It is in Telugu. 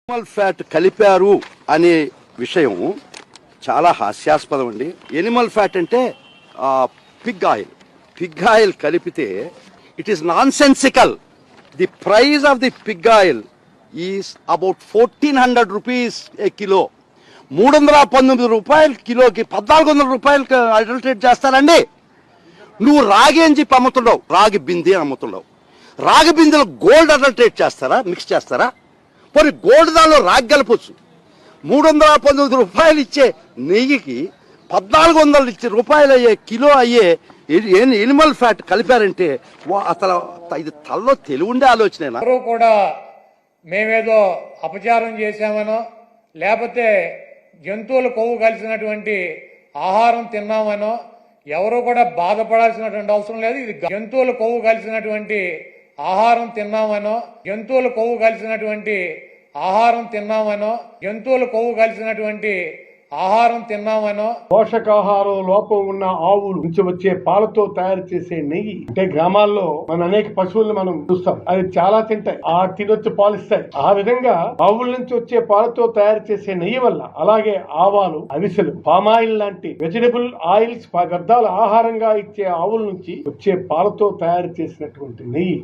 యానిమల్ ఫ్యాట్ కలిపారు అనే విషయం చాలా హాస్యాస్పదం అండి. యానిమల్ ఫ్యాట్ అంటే పిగ్ ఆయిల్ కలిపితే it is non sensical. The price of the Pig oil is about 1400 rupees A kilo. 319 రూపాయలు కిలోకి 1400 రూపాయలకి అడల్టరేట్ చేస్తారండి. నువ్వు రాగి అని చెప్పి అమ్ముతున్నావు, రాగి బిందె అమ్ముతున్నావు. రాగి బిందెలో గోల్డ్ అడల్టరేట్ చేస్తారా, మిక్స్ చేస్తారా? పోనీ గోల్డ్ దానిలో రాగి కలపచ్చు. 319 రూపాయలు ఇచ్చే నెయ్యికి 1400 రూపాయలు అయ్యే కిలో అయ్యే ఎనిమల్ ఫ్యాట్ కలిపారంటే అసలు ఇది తల్లో తెలివుండే ఆలోచనేనా? ఎవరు కూడా మేమేదో అపచారం చేశామనో లేకపోతే జంతువుల కొవ్వు కలిసినటువంటి ఆహారం తిన్నామనో ఎవరు కూడా బాధపడాల్సినటువంటి అవసరం లేదు. ఇది జంతువుల కొవ్వు కలిసినటువంటి ఆహారం తిన్నామనో జంతువుల కొవ్వు కలిసినటువంటి ఆహారం తిన్నామనో పోషకాహారం లోపం ఉన్న ఆవులు నుంచి వచ్చే పాలతో తయారు చేసే నెయ్యి. అంటే గ్రామాల్లో మన అనేక పశువులను మనం చూస్తాం, అది చాలా తింటాయి, తినొచ్చి పాలిస్తాయి. ఆ విధంగా ఆవుల నుంచి వచ్చే పాలతో తయారు చేసే నెయ్యి వల్ల, అలాగే ఆవాలు, అవిసెలు, పామాయిల్ లాంటి వెజిటబుల్ ఆయిల్స్ వ్యర్థాల ఆహారంగా ఇచ్చే ఆవుల నుంచి వచ్చే పాలతో తయారు చేసినటువంటి నెయ్యి